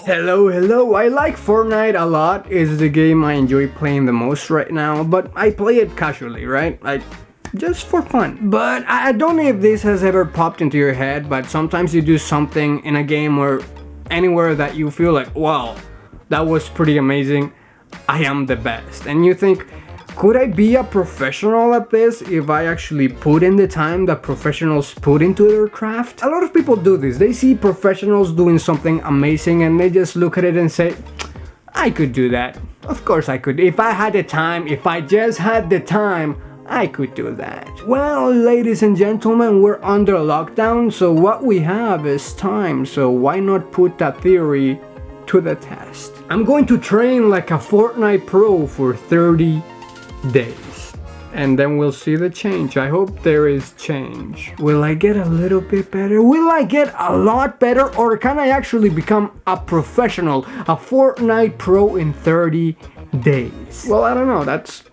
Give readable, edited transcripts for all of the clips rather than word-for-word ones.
Hello, I like Fortnite a lot. It's the game I enjoy playing the most right now, but I play it casually, right? Just for fun. But I don't know if this has ever popped into your head, but sometimes you do something in a game or anywhere that you feel like, wow, that was pretty amazing. I am the best. And you think, could I be a professional at this if I actually put in the time that professionals put into their craft? A lot of people do this. They see professionals doing something amazing and they just look at it and say, I could do that. Of course I could. If I had the time, if I just had the time, I could do that. Well, ladies and gentlemen, we're under lockdown, so what we have is time, so why not put that theory to the test? I'm going to train like a Fortnite pro for 30 days, and then we'll see the change. I hope there is change. Will I get a little bit better? Will I get a lot better? Or can I actually become a professional, a Fortnite pro in 30 days? Well, I don't know. That's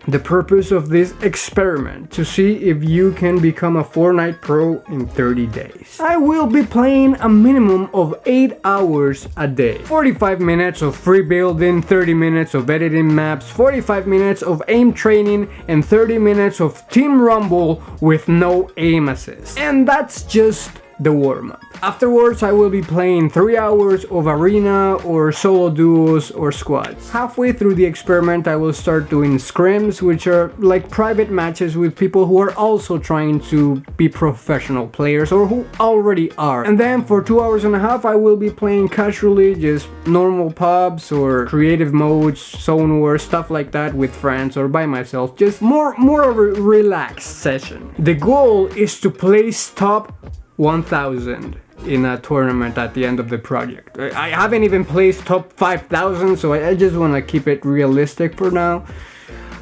the purpose of this experiment, to see if you can become a Fortnite pro in 30 days. I will be playing a minimum of 8 hours a day. 45 minutes of free building, 30 minutes of editing maps, 45 minutes of aim training, and 30 minutes of team rumble with no aim assist. And that's just the warm-up. Afterwards, I will be playing 3 hours of arena or solo duos or squads. Halfway through the experiment, I will start doing scrims, which are like private matches with people who are also trying to be professional players or who already are. And then for 2 hours and a half, I will be playing casually, just normal pubs or creative modes, zone war, stuff like that with friends or by myself. Just more of a relaxed session. The goal is to place top 1000 in a tournament at the end of the project. I haven't even placed top 5000, so I just want to keep it realistic for now.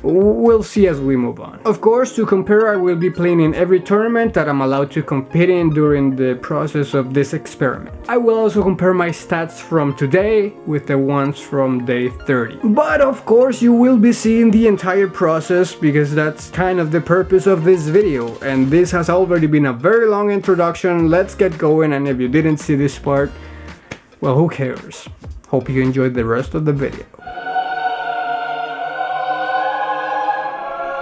We'll see as we move on. Of course, to compare, I will be playing in every tournament that I'm allowed to compete in during the process of this experiment. I will also compare my stats from today with the ones from day 30. But of course, you will be seeing the entire process because that's kind of the purpose of this video. And this has already been a very long introduction. Let's get going, and if you didn't see this part, well, who cares? Hope you enjoyed the rest of the video.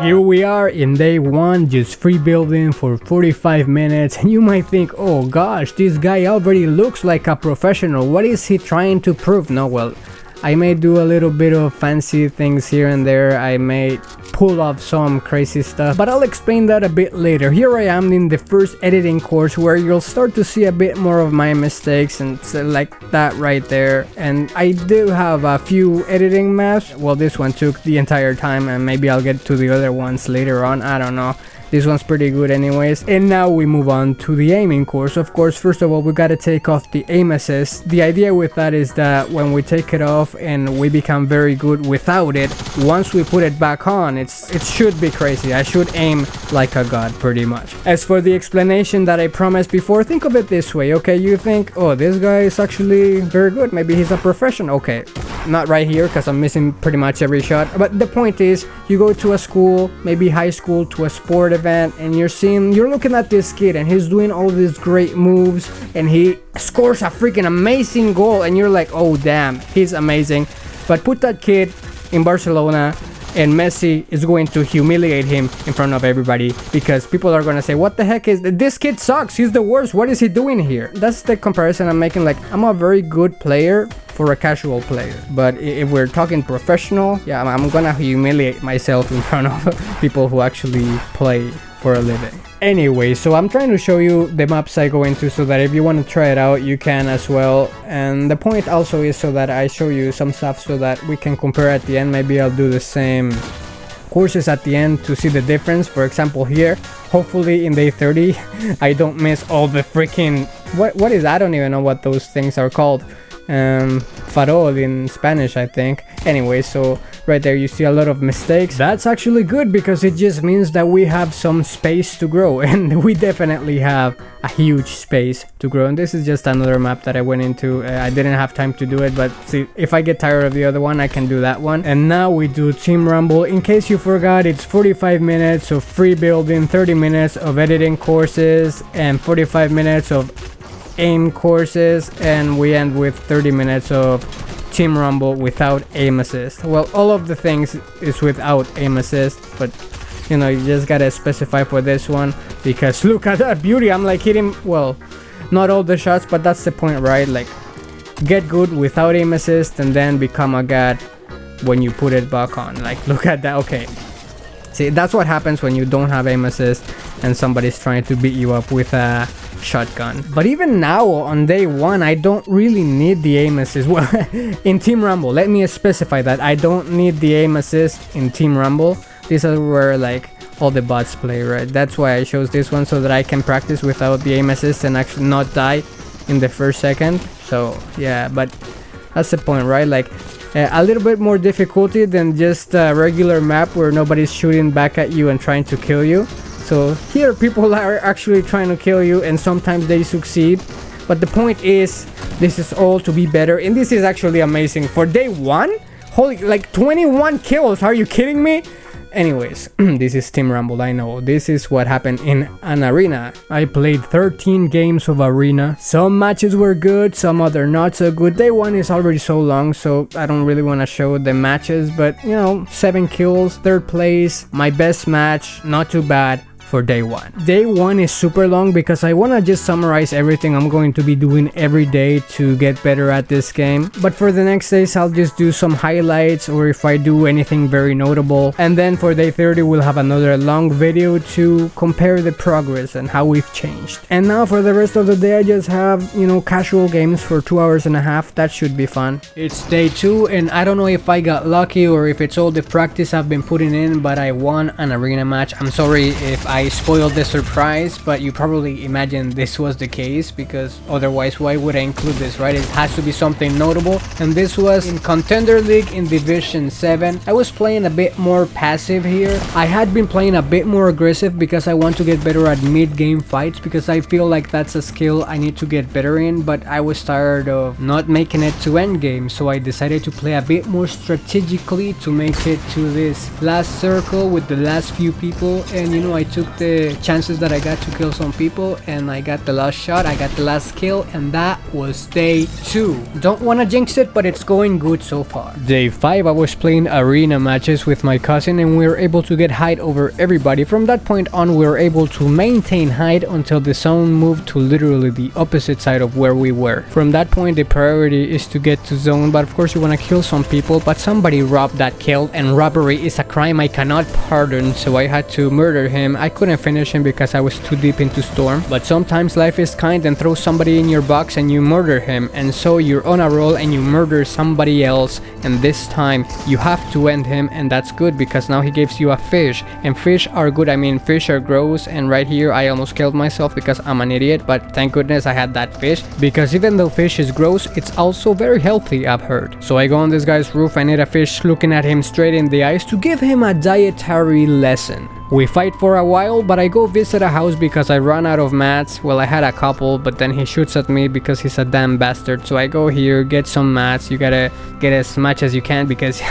Here we are in day 1, just free building for 45 minutes, and you might think, oh gosh, this guy already looks like a professional, what is he trying to prove? No, well, I may do a little bit of fancy things here and there, I may pull off some crazy stuff, but I'll explain that a bit later. Here I am in the first editing course where you'll start to see a bit more of my mistakes and like that right there. And I do have a few editing maps. Well, this one took the entire time and maybe I'll get to the other ones later on, I don't know. This one's pretty good anyways. And now we move on to the aiming course. Of course, first of all, we gotta take off the aim assist. The idea with that is that when we take it off and we become very good without it, once we put it back on, it should be crazy. I should aim like a god, pretty much. As for the explanation that I promised before, think of it this way, okay? You think, oh, this guy is actually very good. Maybe he's a professional. Okay, not right here because I'm missing pretty much every shot. But the point is, you go to a school, maybe high school, to a sport event, and you're looking at this kid and he's doing all these great moves and he scores a freaking amazing goal and you're like, oh damn, he's amazing. But put that kid in Barcelona and Messi is going to humiliate him in front of everybody because people are gonna say, what the heck is this kid sucks, he's the worst, what is he doing here? That's the comparison I'm making. Like, I'm a very good player for a casual player, but if we're talking professional, yeah, I'm gonna humiliate myself in front of people who actually play for a living. Anyway, so I'm trying to show you the maps I go into so that if you want to try it out, you can as well. And the point also is so that I show you some stuff so that we can compare at the end. Maybe I'll do the same courses at the end to see the difference. For example, here, hopefully in day 30, I don't miss all the freaking... What is... I don't even know what those things are called. Farol in Spanish, I think. Anyway, so right there you see a lot of mistakes. That's actually good because it just means that we have some space to grow, and we definitely have a huge space to grow. And this is just another map that I went into. I didn't have time to do it, but see, if I get tired of the other one, I can do that one. And now we do Team Rumble. In case you forgot, it's 45 minutes of free building, 30 minutes of editing courses, and 45 minutes of aim courses, and we end with 30 minutes of Team Rumble without aim assist. Well, all of the things is without aim assist, but you know, you just gotta specify for this one, because look at that beauty. I'm like hitting, well, not all the shots, but that's the point, right? Like, get good without aim assist and then become a god when you put it back on. Like, look at that. Okay, see, that's what happens when you don't have aim assist and somebody's trying to beat you up with a shotgun. But even now on day 1, I don't really need the aim assist. Well, in Team Rumble, let me specify that I don't need the aim assist in Team Rumble. This is where like all the bots play, right? That's why I chose this one, so that I can practice without the aim assist and actually not die in the first second. So yeah, but that's the point, right? Like a little bit more difficulty than just a regular map where nobody's shooting back at you and trying to kill you. So here people are actually trying to kill you, and sometimes they succeed. But the point is, this is all to be better, and this is actually amazing. For day 1, holy, like 21 kills, are you kidding me? Anyways, this is Team Rumble, I know. This is what happened in an arena. I played 13 games of arena. Some matches were good, some other not so good. Day 1 is already so long, so I don't really want to show the matches, but you know, 7 kills, 3rd place, my best match, not too bad. For day 1. Day 1 is super long because I want to just summarize everything I'm going to be doing every day to get better at this game. But for the next days, I'll just do some highlights, or if I do anything very notable. And then for day 30, we'll have another long video to compare the progress and how we've changed. And now for the rest of the day, I just have, you know, casual games for 2.5 hours. That should be fun. It's day 2, and I don't know if I got lucky or if it's all the practice I've been putting in, but I won an arena match. I'm sorry if I spoiled the surprise, but you probably imagine this was the case, because otherwise why would I include this, right? It has to be something notable, and this was in Contender League in Division 7. I was playing a bit more passive here. I had been playing a bit more aggressive because I want to get better at mid-game fights, because I feel like that's a skill I need to get better in, but I was tired of not making it to endgame, so I decided to play a bit more strategically to make it to this last circle with the last few people. And you know, I took the chances that I got to kill some people, and I got the last shot, I got the last kill, and that was day 2. Don't want to jinx it, but it's going good so far. Day 5, I was playing arena matches with my cousin, and we were able to get height over everybody. From that point on, we were able to maintain height until the zone moved to literally the opposite side of where we were. From that point, the priority is to get to zone, but of course you want to kill some people, but somebody robbed that kill, and robbery is a crime I cannot pardon, so I had to murder him. I couldn't finish him because I was too deep into storm, but sometimes life is kind and throws somebody in your box and you murder him, and so you're on a roll and you murder somebody else, and this time you have to end him, and that's good because now he gives you a fish, and fish are good. I mean, fish are gross, and right here I almost killed myself because I'm an idiot, but thank goodness I had that fish, because even though fish is gross, it's also very healthy, I've heard. So I go on this guy's roof, I need a fish looking at him straight in the eyes to give him a dietary lesson. We fight for a while, but I go visit a house because I run out of mats. Well, I had a couple, but then he shoots at me because he's a damn bastard. So I go here, get some mats. You gotta get as much as you can because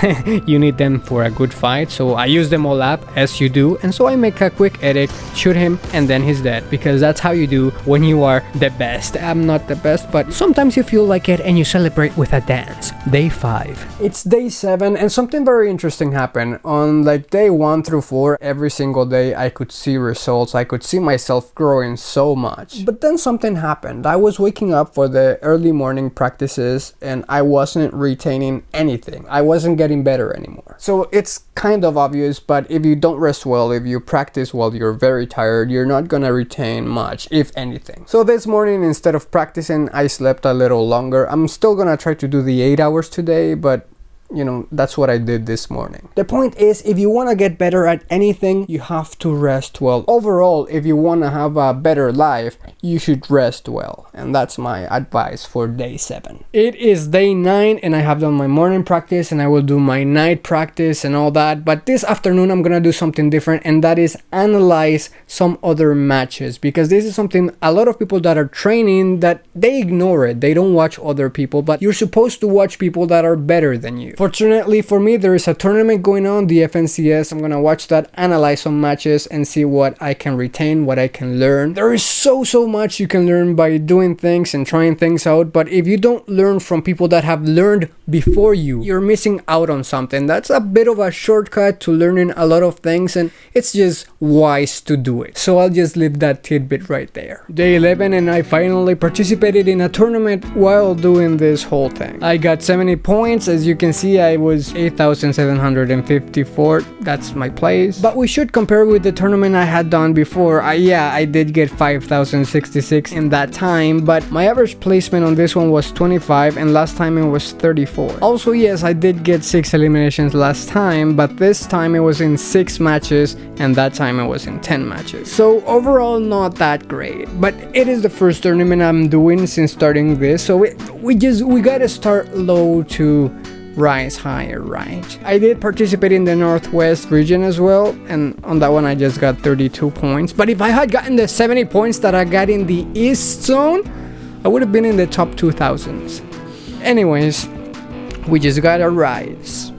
you need them for a good fight. So I use them all up, as you do. And so I make a quick edit, shoot him, and then he's dead. Because that's how you do when you are the best. I'm not the best, but sometimes you feel like it and you celebrate with a dance. Day 5. It's day 7, and something very interesting happened. On like day 1 through 4, every single day I could see results. I could see myself growing so much. But then something happened. I was waking up for the early morning practices and I wasn't retaining anything. I wasn't getting better anymore. So it's kind of obvious, but if you don't rest well, if you practice while you're very tired, you're not gonna retain much, if anything. So this morning, instead of practicing, I slept a little longer. I'm still gonna try to do the 8 hours today, but you know, that's what I did this morning. The point is, if you want to get better at anything, you have to rest well. Overall, if you want to have a better life, you should rest well. And that's my advice for day 7. It is day 9 and I have done my morning practice and I will do my night practice and all that. But this afternoon, I'm gonna do something different, and that is analyze some other matches, because this is something a lot of people that are training, that they ignore it. They don't watch other people, but you're supposed to watch people that are better than you. Fortunately for me, there is a tournament going on, the FNCS. I'm gonna watch that, analyze some matches, and see what I can retain, what I can learn. There is so much you can learn by doing things and trying things out, but if you don't learn from people that have learned before you, you're missing out on something. That's a bit of a shortcut to learning a lot of things, and it's just wise to do it. So I'll just leave that tidbit right there. Day 11, and I finally participated in a tournament while doing this whole thing. I got 70 points. As you can see, I was 8,754. That's my place. But we should compare with the tournament I had done before. I did get 5,066 in that time, but my average placement on this one was 25, and last time it was 34. Also, yes, I did get 6 eliminations last time, but this time it was in 6 matches, and that time it was in 10 matches. So overall, not that great, but it is the first tournament I'm doing since starting this, so we gotta start low to rise higher, right? I did participate in the Northwest region as well, and on that one I just got 32 points. But if I had gotten the 70 points that I got in the East Zone, I would have been in the top 2000s. Anyways, we just gotta rise.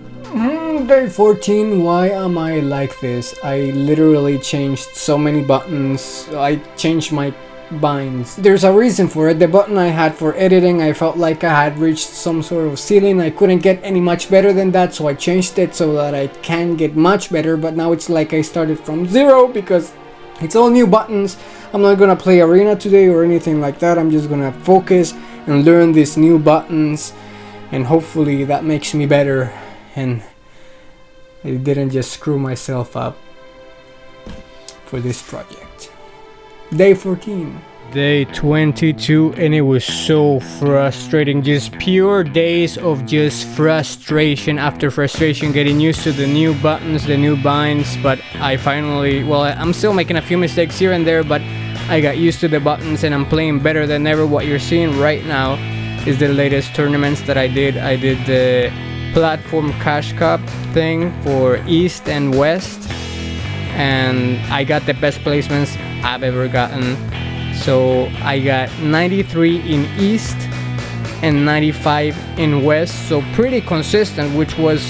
Day 14, why am I like this? I literally changed so many buttons. I changed my binds. There's a reason for it. The button I had for editing, I felt like I had reached some sort of ceiling. I couldn't get any much better than that, so I changed it so that I can get much better. But now it's like I started from zero because it's all new buttons. I'm not gonna play arena today or anything like that. I'm just gonna focus and learn these new buttons, and hopefully that makes me better and I didn't just screw myself up for this project. Day 14. Day 22, and it was so frustrating. Just pure days of just frustration after frustration, getting used to the new buttons, the new binds. But I finally, well, I'm still making a few mistakes here and there, but I got used to the buttons and I'm playing better than ever. What you're seeing right now is the latest tournaments that I did. I did the platform cash cup thing for East and West, and I got the best placements I've ever gotten. So I got 93 in East and 95 in West, so pretty consistent, which was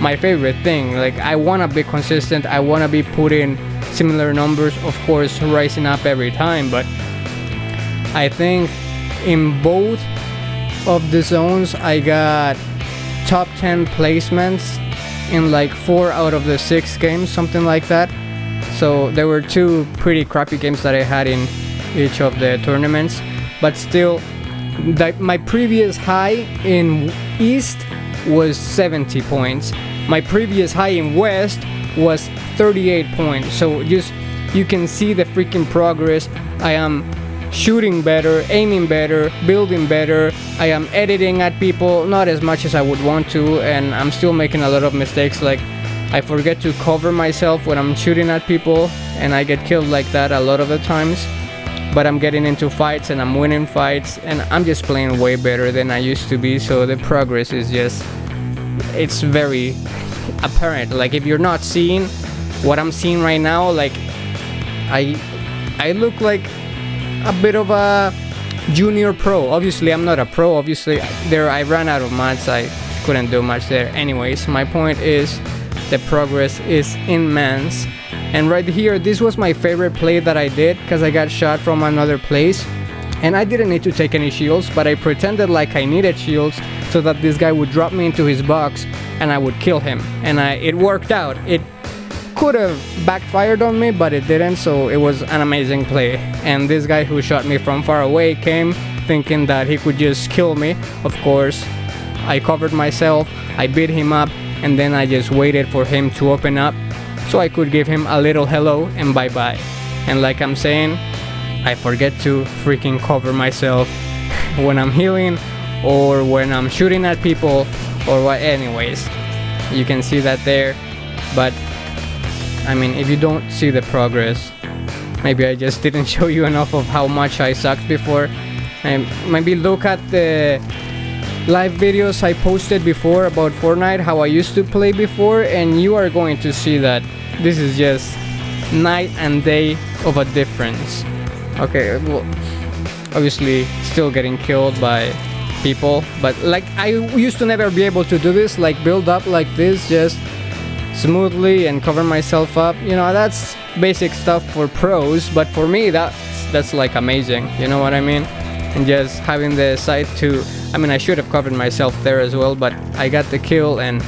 my favorite thing. Like, I want to be consistent, I want to be putting similar numbers, of course rising up every time, but I think in both of the zones I got top 10 placements in like 4 out of the 6 games, something like that. So there were 2 pretty crappy games that I had in each of the tournaments, but still my previous high in East was 70 points. My previous high in West was 38 points. So just, you can see the freaking progress. I am shooting better, aiming better, building better. I am editing at people, not as much as I would want to, and I'm still making a lot of mistakes. Like, I forget to cover myself when I'm shooting at people, and I get killed like that a lot of the times. But I'm getting into fights and I'm winning fights, and I'm just playing way better than I used to be. So the progress is just, it's very apparent. Like, if you're not seeing what I'm seeing right now, like I look like a bit of a junior pro. Obviously I'm not a pro, obviously I ran out of mods, I couldn't do much there. Anyways, my point is the progress is immense. And right here, this was my favorite play that I did, because I got shot from another place and I didn't need to take any shields, but I pretended like I needed shields so that this guy would drop me into his box and I would kill him, and it worked out. It could have backfired on me, but it didn't, so it was an amazing play. And this guy who shot me from far away came thinking that he could just kill me. Of course, I covered myself, I beat him up, and then I just waited for him to open up so I could give him a little hello and bye bye. And like I'm saying, I forget to freaking cover myself when I'm healing or when I'm shooting at people or what. Anyways, you can see that there. But I mean, if you don't see the progress, maybe I just didn't show you enough of how much I sucked before. And maybe look at the live videos I posted before about Fortnite, how I used to play before, and you are going to see that this is just night and day of a difference. Okay, well, obviously still getting killed by people. But like I used to never be able to do this, like build up like this just smoothly and cover myself up. You know, that's basic stuff for pros, but for me that's like amazing, you know what I mean? And just having the sight to, I mean, I should have covered myself there as well, but I got the kill, and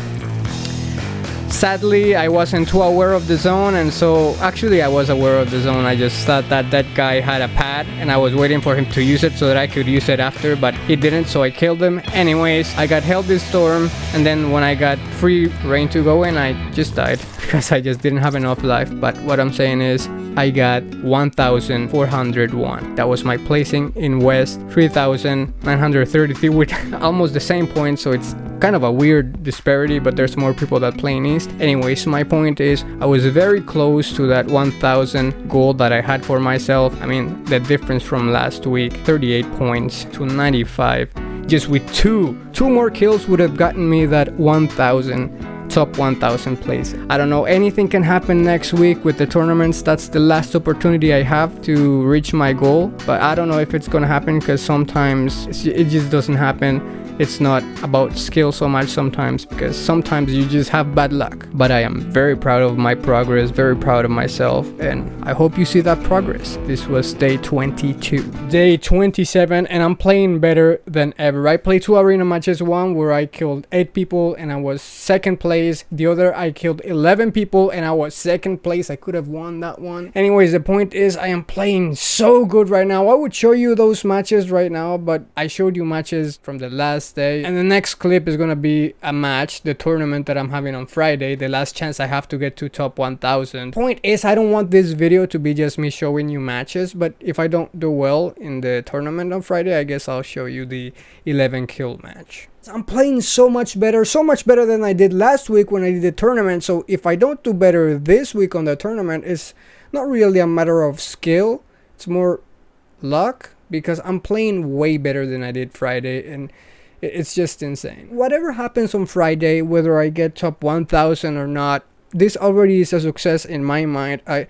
sadly I wasn't too aware of the zone. And so actually I was aware of the zone, I just thought that that guy had a pad and I was waiting for him to use it so that I could use it after, but he didn't, so I killed him. Anyways, I got held this storm, and then when I got free reign to go in, I just died because I just didn't have enough life. But what I'm saying is I got 1,401. That was my placing in West. 3,933 with almost the same points, so it's kind of a weird disparity, but there's more people that play in East. Anyways, my point is I was very close to that 1,000 gold that I had for myself. I mean, the difference from last week, 38 points to 95. Just with two more kills would have gotten me that 1,000. Top 1,000 place. I don't know, anything can happen next week with the tournaments. That's the last opportunity I have to reach my goal, but I don't know if it's gonna happen because sometimes it just doesn't happen. It's not about skill so much sometimes, because sometimes you just have bad luck. But I am very proud of my progress, very proud of myself, and I hope you see that progress. This was day 22. Day 27, and I'm playing better than ever. I played 2 arena matches, one where I killed 8 people and I was second place. The other I killed 11 people and I was second place. I could have won that one. Anyways, the point is I am playing so good right now. I would show you those matches right now, but I showed you matches from the last day, and the next clip is gonna be a match, the tournament that I'm having on Friday, the last chance I have to get to top 1,000. Point is, I don't want this video to be just me showing you matches, but if I don't do well in the tournament on Friday, I guess I'll show you the 11 kill match. I'm playing so much better than I did last week when I did the tournament. So if I don't do better this week on the tournament, it's not really a matter of skill, it's more luck, because I'm playing way better than I did Friday, and it's just insane. Whatever happens on Friday, whether I get top 1,000 or not, this already is a success in my mind. I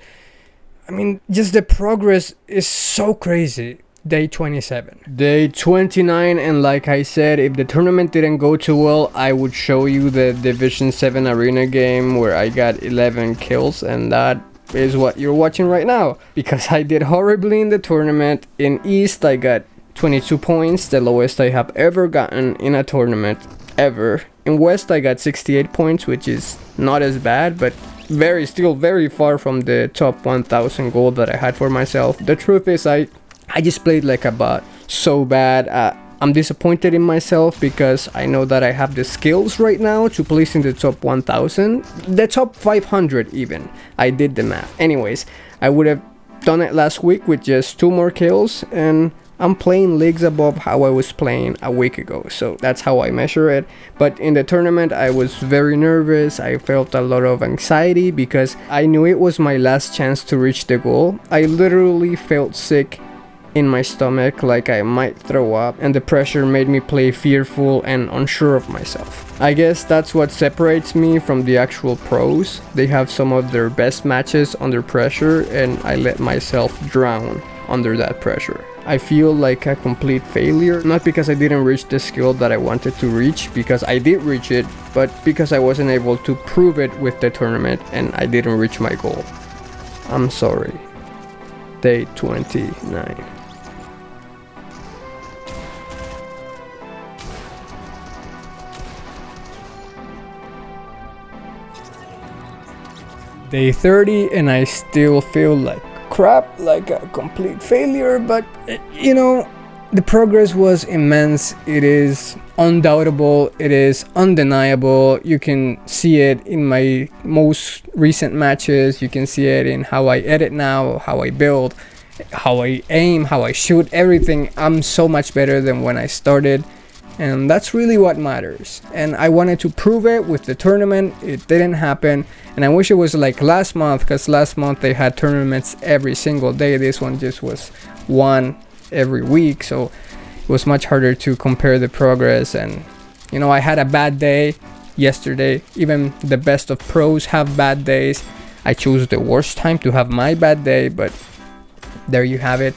mean, just the progress is so crazy. Day 27. Day 29, and like I said, if the tournament didn't go too well, I would show you the Division 7 arena game where I got 11 kills, and that is what you're watching right now. Because I did horribly in the tournament. In East, I got 22 points, the lowest I have ever gotten in a tournament ever. In West, I got 68 points, which is not as bad, but still very far from the top 1,000 gold that I had for myself. The truth is, I just played like a bot, so bad. I'm disappointed in myself because I know that I have the skills right now to place in the top 1,000, the top 500 even. I did the math. Anyways, I would have done it last week with just 2 more kills, and I'm playing leagues above how I was playing a week ago, so that's how I measure it. But in the tournament, I was very nervous. I felt a lot of anxiety because I knew it was my last chance to reach the goal. I literally felt sick in my stomach, like I might throw up, and the pressure made me play fearful and unsure of myself. I guess that's what separates me from the actual pros. They have some of their best matches under pressure, and I let myself drown under that pressure. I feel like a complete failure, not because I didn't reach the skill that I wanted to reach, because I did reach it, but because I wasn't able to prove it with the tournament and I didn't reach my goal. I'm sorry. Day 29. Day 30, and I still feel like crap, like a complete failure, but you know, the progress was immense. It is undoubtable, it is undeniable. You can see it in my most recent matches, you can see it in how I edit now, how I build, how I aim, how I shoot, everything. I'm so much better than when I started, and that's really what matters. And I wanted to prove it with the tournament. It didn't happen, and I wish it was like last month, because last month they had tournaments every single day. This one just was one every week, so it was much harder to compare the progress. And you know, I had a bad day yesterday. Even the best of pros have bad days. I chose the worst time to have my bad day, but there you have it.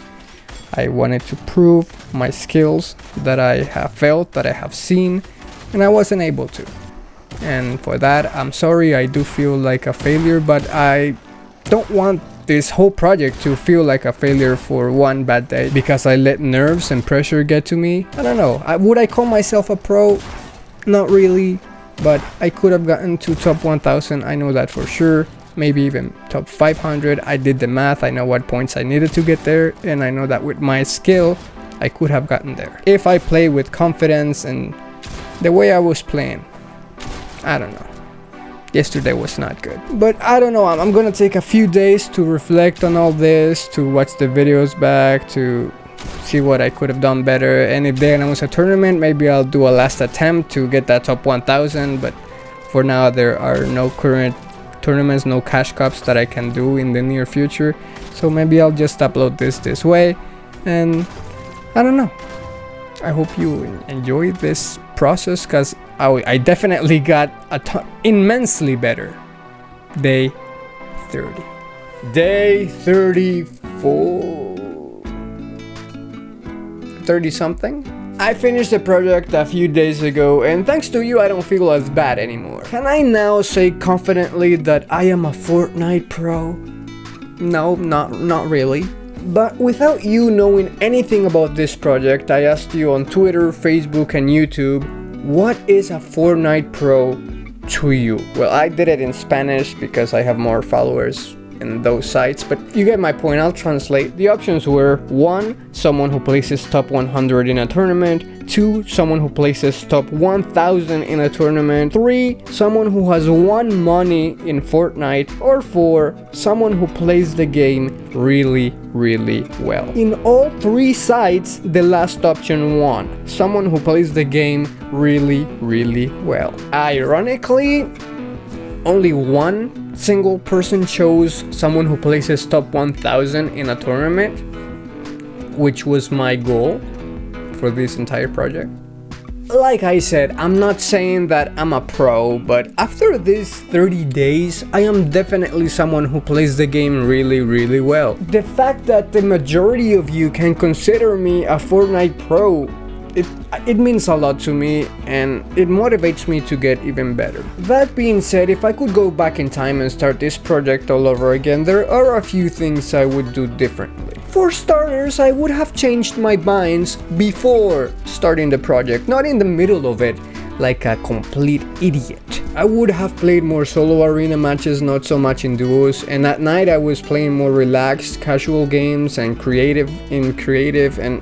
I wanted to prove my skills that I have felt, that I have seen, and I wasn't able to. And for that, I'm sorry. I do feel like a failure, but I don't want this whole project to feel like a failure for one bad day because I let nerves and pressure get to me. I don't know. Would I call myself a pro? Not really, but I could have gotten to top 1000. I know that for sure. Maybe even top 500. I did the math. I know what points I needed to get there, and I know that with my skill I could have gotten there if I play with confidence and the way I was playing. I don't know. Yesterday was not good, but I don't know. I'm gonna take a few days to reflect on all this, to watch the videos back, to see what I could have done better, and if they announce a tournament, maybe I'll do a last attempt to get that top 1000. But for now, there are no current tournaments, no cash cups that I can do in the near future, so maybe I'll just upload this way, and I don't know. I hope you enjoyed this process, because I definitely got immensely better. Day 30. Day 34. 30 something. I finished the project a few days ago, and thanks to you I don't feel as bad anymore. Can I now say confidently that I am a Fortnite pro? No, not really. But without you knowing anything about this project, I asked you on Twitter, Facebook, and YouTube, what is a Fortnite pro to you? Well, I did it in Spanish because I have more followers in those sites, but you get my point. I'll translate. The options were 1. Someone who places top 100 in a tournament. 2. Someone who places top 1000 in a tournament. 3. Someone who has won money in Fortnite. Or 4. Someone who plays the game really well. In all 3 sites, the last option won. Someone who plays the game really well. Ironically, only one single person chose someone who places top 1000 in a tournament, which was my goal for this entire project. Like I said, I'm not saying that I'm a pro, but after these 30 days, I am definitely someone who plays the game really well. The fact that the majority of you can consider me a Fortnite pro, it means a lot to me, and it motivates me to get even better. That being said, if I could go back in time and start this project all over again, there are a few things I would do differently. For starters, I would have changed my binds before starting the project, not in the middle of it like a complete idiot. I would have played more solo arena matches, not so much in duos, and at night I was playing more relaxed, casual games and creative, and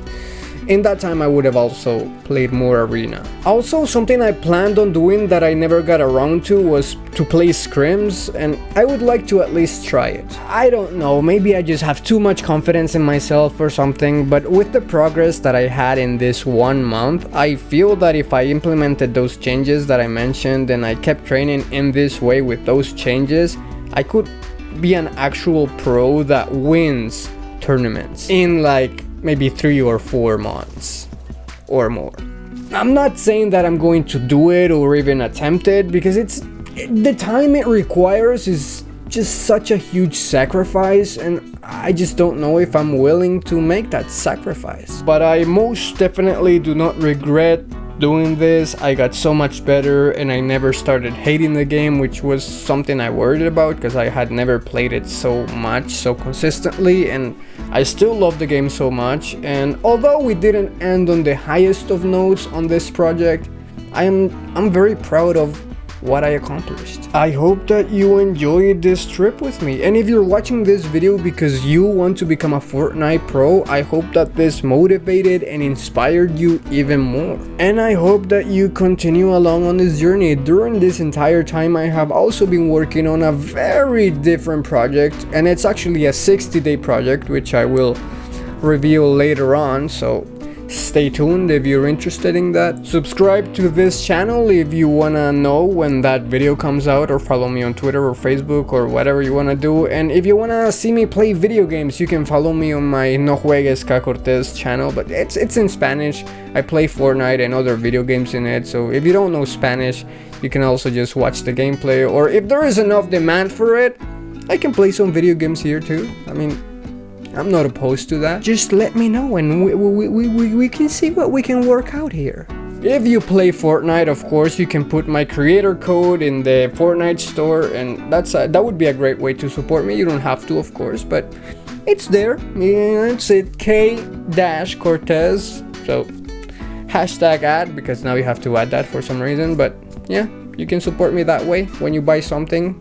in that time I would have also played more arena. Also, something I planned on doing that I never got around to was to play scrims, and I would like to at least try it. I don't know, maybe I just have too much confidence in myself or something, but with the progress that I had in this 1 month, I feel that if I implemented those changes that I mentioned and I kept training in this way with those changes, I could be an actual pro that wins tournaments in like maybe 3 or 4 months or more. I'm not saying that I'm going to do it or even attempt it, because the time it requires is just such a huge sacrifice, and I just don't know if I'm willing to make that sacrifice. But I most definitely do not regret doing this. I got so much better, and I never started hating the game, which was something I worried about because I had never played it so much, so consistently, and I still love the game so much. And although we didn't end on the highest of notes on this project, I'm very proud of what I accomplished. I hope that you enjoyed this trip with me, and if you're watching this video because you want to become a Fortnite pro, I hope that this motivated and inspired you even more. And I hope that you continue along on this journey. During this entire time, I have also been working on a very different project, and it's actually a 60-day project, which I will reveal later on, so stay tuned if you're interested in that. Subscribe to this channel if you wanna know when that video comes out, or follow me on Twitter or Facebook or whatever you wanna do. And if you wanna see me play video games, you can follow me on my No Juegues K. Cortez channel, but it's in Spanish. I play Fortnite and other video games in it, so if you don't know Spanish, you can also just watch the gameplay, or if there is enough demand for it, I can play some video games here too. I mean, I'm not opposed to that. Just let me know and we can see what we can work out here. If you play Fortnite, of course, you can put my creator code in the Fortnite store, and that would be a great way to support me. You don't have to, of course, but it's there. It's it K-Cortez. So hashtag ad, because now you have to add that for some reason. But yeah, you can support me that way. When you buy something,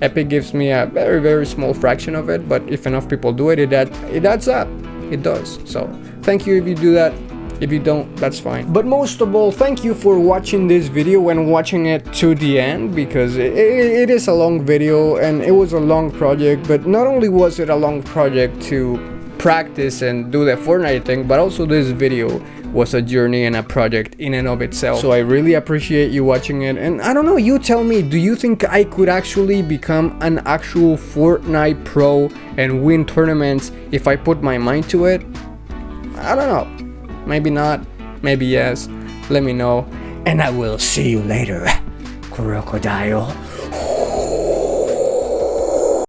Epic gives me a very, very small fraction of it, but if enough people do it, it adds up. It does. So thank you if you do that. If you don't, that's fine. But most of all, thank you for watching this video and watching it to the end, because it is a long video and it was a long project. But not only was it a long project to practice and do the Fortnite thing, but also this video was a journey and a project in and of itself. So I really appreciate you watching it. And I don't know, you tell me, do you think I could actually become an actual Fortnite pro and win tournaments if I put my mind to it? I don't know. Maybe not, maybe yes. Let me know, and I will see you later, crocodile.